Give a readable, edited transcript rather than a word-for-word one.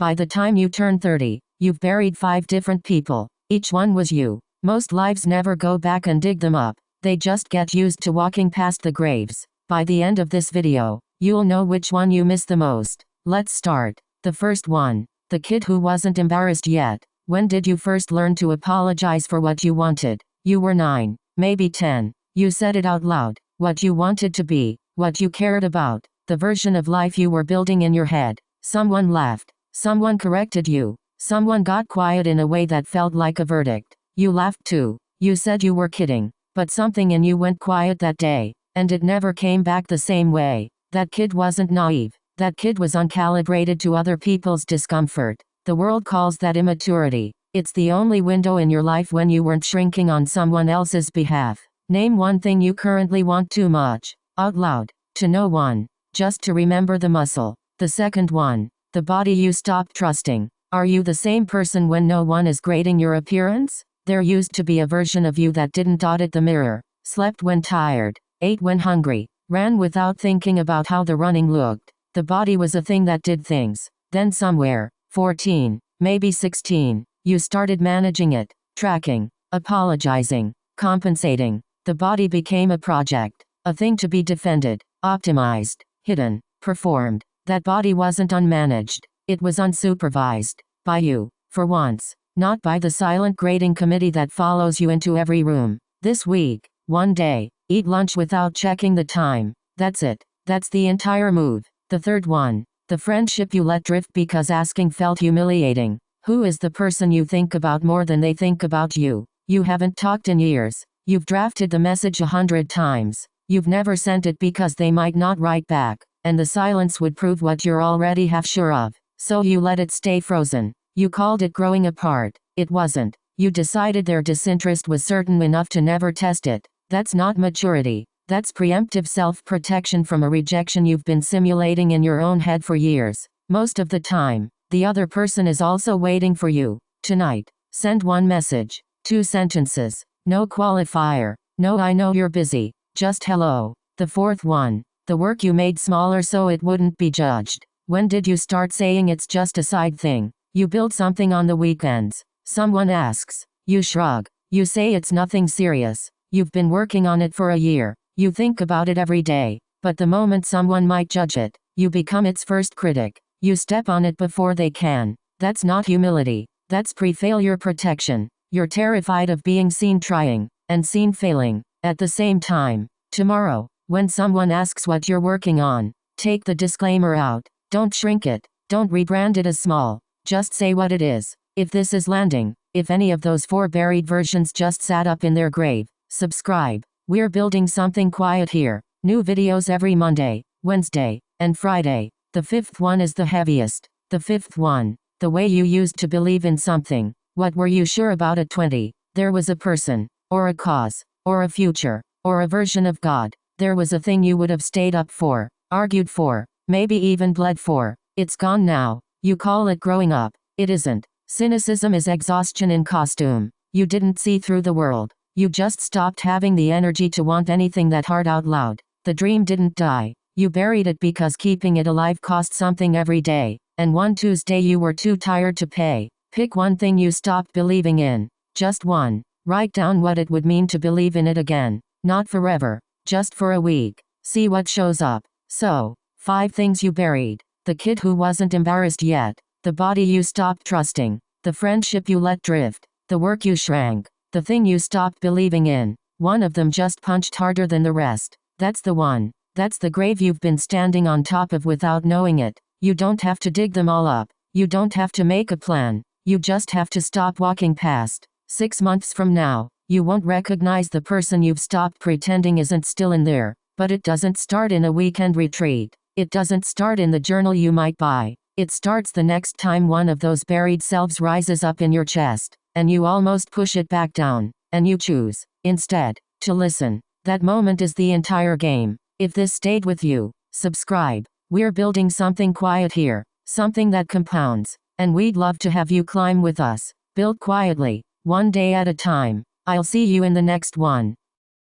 By the time you turn 30, you've buried 5 different people. Each one was you. Most lives never go back and dig them up. They just get used to walking past the graves. By the end of this video, you'll know which one you miss the most. Let's start. The first one. The kid who wasn't embarrassed yet. When did you first learn to apologize for what you wanted? You were 9, maybe 10. You said it out loud. What you wanted to be, what you cared about, the version of life you were building in your head. Someone laughed. Someone corrected you. Someone got quiet in a way that felt like a verdict. You laughed too. You said you were kidding. But something in you went quiet that day, and it never came back the same way. That kid wasn't naive. That kid was uncalibrated to other people's discomfort. The world calls that immaturity. It's the only window in your life when you weren't shrinking on someone else's behalf. Name one thing you currently want too much. Out loud. To no one. Just to remember the muscle. The second one. The body you stopped trusting. Are you the same person when no one is grading your appearance? There used to be a version of you that didn't audit the mirror, slept when tired, ate when hungry, ran without thinking about how the running looked. The body was a thing that did things. Then somewhere, 14, maybe 16, you started managing it, tracking, apologizing, compensating. The body became a project, a thing to be defended, optimized, hidden, performed. That body wasn't unmanaged. It was unsupervised. By you. For once. Not by the silent grading committee that follows you into every room. This week, one day, eat lunch without checking the time. That's it. That's the entire move. The third one. The friendship you let drift because asking felt humiliating. Who is the person you think about more than they think about you? You haven't talked in years. You've drafted the message 100 times. You've never sent it because they might not write back, and the silence would prove what you're already half sure of. So you let it stay frozen. You called it growing apart. It wasn't. You decided their disinterest was certain enough to never test it. That's not maturity. That's preemptive self-protection from a rejection you've been simulating in your own head for years. Most of the time, the other person is also waiting for you. Tonight, send one message. 2 sentences. No qualifier. No I know you're busy. Just hello. The fourth one. The work you made smaller so it wouldn't be judged. When did you start saying it's just a side thing? You build something on the weekends. Someone asks. You shrug. You say it's nothing serious. You've been working on it for a year. You think about it every day. But the moment someone might judge it, you become its first critic. You step on it before they can. That's not humility. That's pre-failure protection. You're terrified of being seen trying, and seen failing, at the same time. Tomorrow, when someone asks what you're working on, take the disclaimer out. Don't shrink it. Don't rebrand it as small. Just say what it is. If this is landing, if any of those 4 buried versions just sat up in their grave, subscribe. We're building something quiet here. New videos every Monday, Wednesday, and Friday. The 5th one is the heaviest. The 5th one. The way you used to believe in something. What were you sure about at 20? There was a person, or a cause, or a future, or a version of God. There was a thing you would have stayed up for, argued for, maybe even bled for. It's gone now. You call it growing up. It isn't. Cynicism is exhaustion in costume. You didn't see through the world. You just stopped having the energy to want anything that hard out loud. The dream didn't die. You buried it because keeping it alive cost something every day, and one Tuesday you were too tired to pay. Pick one thing you stopped believing in. Just one. Write down what it would mean to believe in it again. Not forever. Just for a week. See what shows up. So, 5 things you buried. The kid who wasn't embarrassed yet. The body you stopped trusting. The friendship you let drift. The work you shrank. The thing you stopped believing in. One of them just punched harder than the rest. That's the one. That's the grave you've been standing on top of without knowing it. You don't have to dig them all up. You don't have to make a plan. You just have to stop walking past. 6 months from now, you won't recognize the person you've stopped pretending isn't still in there. But it doesn't start in a weekend retreat. It doesn't start in the journal you might buy. It starts the next time one of those buried selves rises up in your chest, and you almost push it back down, and you choose, instead, to listen. That moment is the entire game. If this stayed with you, subscribe. We're building something quiet here, something that compounds, and we'd love to have you climb with us. Build quietly, one day at a time. I'll see you in the next one.